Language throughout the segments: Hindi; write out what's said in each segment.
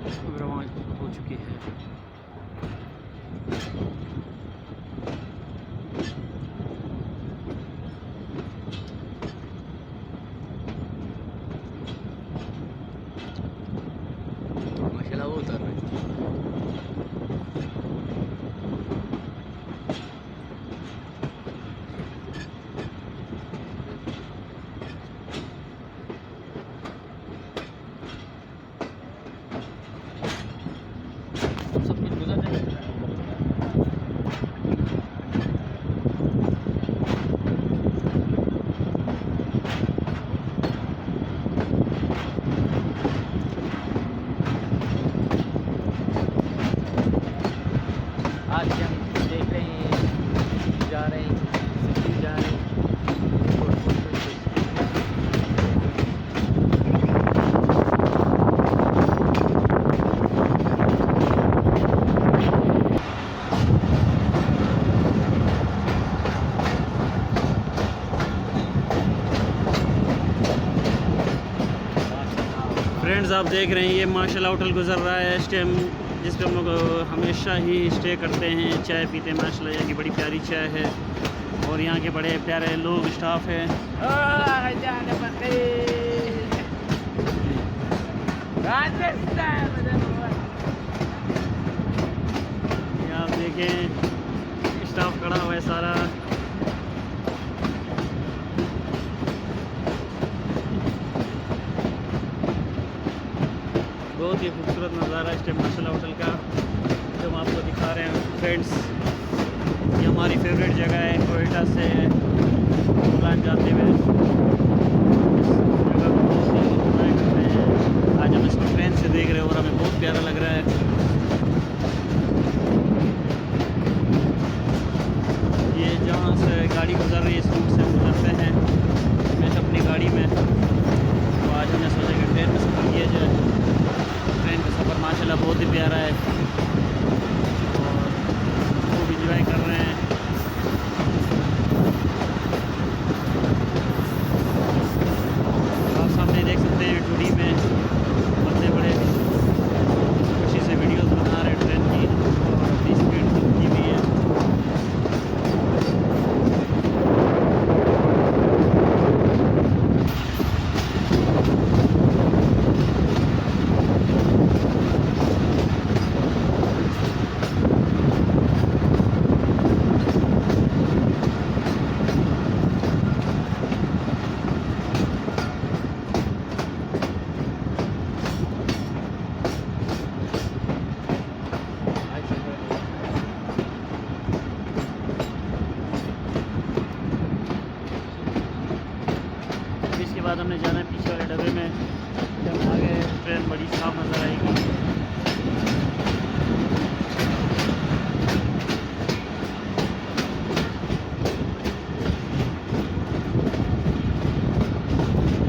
रवाना हो चुकी है। माशाल्लाह वो उतर रहा है। सब कुछ गुजर जाएगा। आज हम देख रहे हैं, जा रहे हैं, सिटी जा रहे हैं। फ्रेंड्स आप देख रहे हैं ये माशाल्लाह होटल गुजर रहा है इस टाइम, जिस पे हम लोग हमेशा ही स्टे करते हैं, चाय पीते हैं। माशाल्लाह यहाँ की बड़ी प्यारी चाय है और यहाँ के बड़े प्यारे लोग स्टाफ हैं। ये आप देखें स्टाफ खड़ा हुआ है सारा। बहुत ही खूबसूरत नज़ारा इस टाइम माशाल्लाह होटल का जो हम आपको दिखा रहे हैं। फ्रेंड्स ये हमारी फेवरेट जगह है, कोयटा से मुलान जाते हुए इस जगह को बहुत ही इंजॉय कर रहे हैं। आज हम इसको ट्रेन से देख रहे हैं और हमें बहुत प्यारा लग रहा है। ये जहाँ से गाड़ी गुजर रही है इस रूट से हम गुजरते हैं हमेशा अपनी गाड़ी में। तो आज हमने सोचा कि ट्रेन में सफ़र किया जाए। ट्रेन का सफ़र माशाल्लाह बहुत ही प्यारा है और खूब इंजॉय कर रहे हैं। आप सामने देख सकते हैं टूडी में बंदे बड़े खुशी से वीडियोस बना रहे हैं ट्रेन की और अपनी स्पीड कम की हुई है। इसके बाद हमने जाना है पीछे वाले डब्बे में। जब आगे ट्रेन बड़ी साफ नज़र आएगी।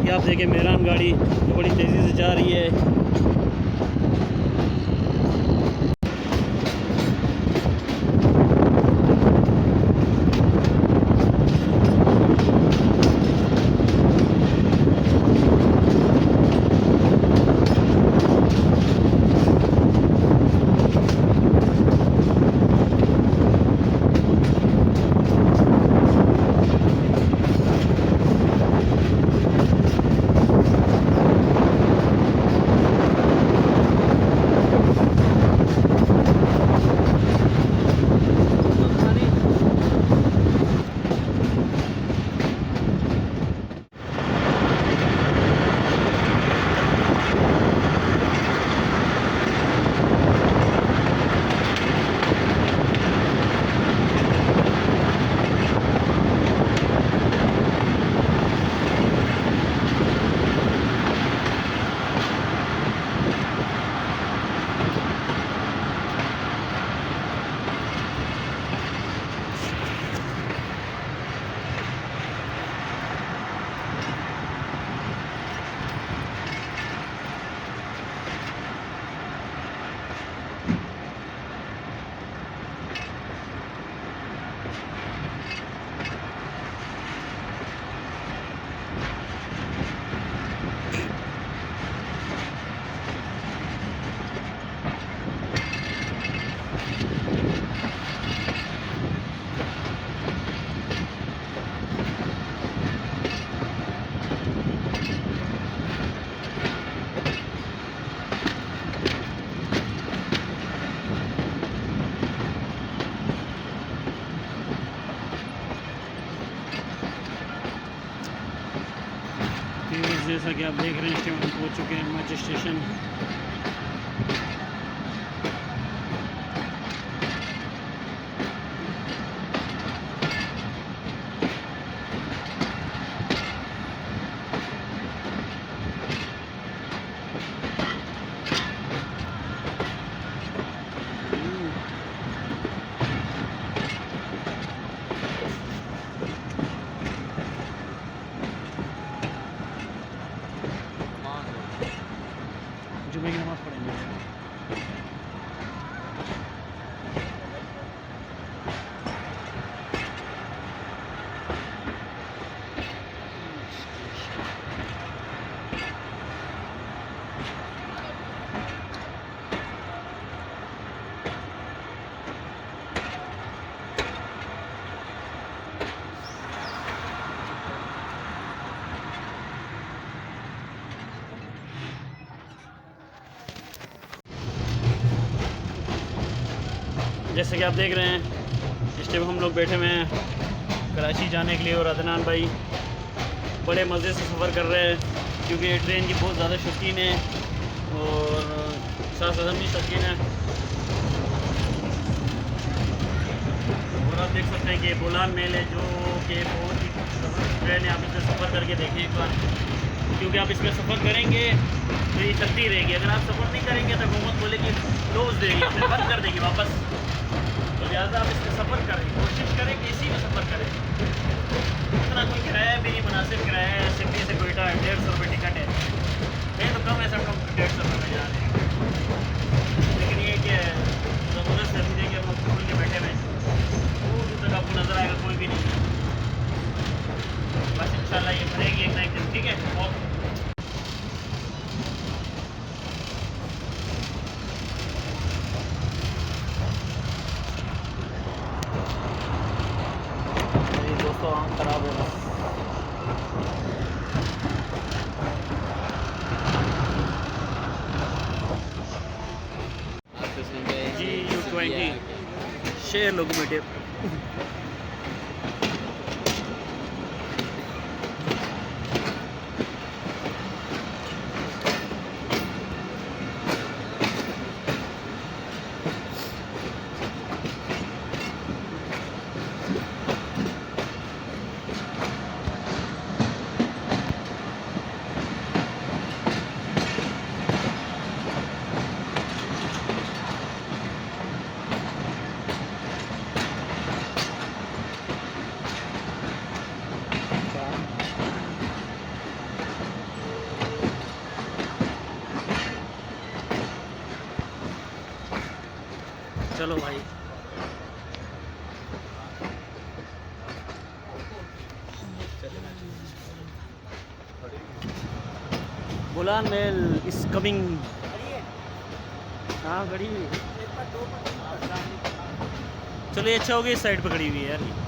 ये आप देखें मेहरान गाड़ी जो बड़ी तेज़ी से जा रही है। जैसा कि आप देख रहे हैं इस टाइम हम पहुँच चुके हैं मच स्टेशन। जुमे की नमाज़ पढ़ेंगे। जैसे कि आप देख रहे हैं इस टाइम हम लोग बैठे हुए हैं कराची जाने के लिए, और अदनान भाई बड़े मज़े से सफ़र कर रहे हैं क्योंकि ट्रेन की बहुत ज़्यादा शौकीन है और साथ साथ हम भी शौकीन है। और आप देख सकते हैं कि बोलान मेल है जो कि बहुत ही ट्रेन है। आप इसमें सफ़र करके देखें एक बार, क्योंकि आप इसमें सफ़र करेंगे तो ये चलती रहेगी। अगर आप सफ़र नहीं करेंगे तो हुकूमत बोलेगी क्लोज देगी, फिर बंद कर देगी वापस। तो लिहाजा आप इसमें सफ़र करें, कोशिश करें कि इसी में सफ़र करें। इतना कोई किराया भी नहीं, मुनासिब किराया है। सिटी से कोयटा 150 रुपये टिकट है, नहीं तो कम ऐसा कम 150 रुपये में जा रहे हैं। लेकिन ये कि ज़बरदस्त है कि हम लोग खुल के बैठे हुए दूर तक आपको नज़र आएगा कोई भी नहीं। बस इंशाल्लाह ये भरेगी एक ना एक दिन, ठीक है। और दोस्तों आम खराब है बस। जी U20 शेयर लोकोमोटिव। चलो भाई, बोलान मेल इस कमिंग। हाँ खड़ी हुई। चलो ये अच्छा हो गया इस साइड पर खड़ी हुई है यार।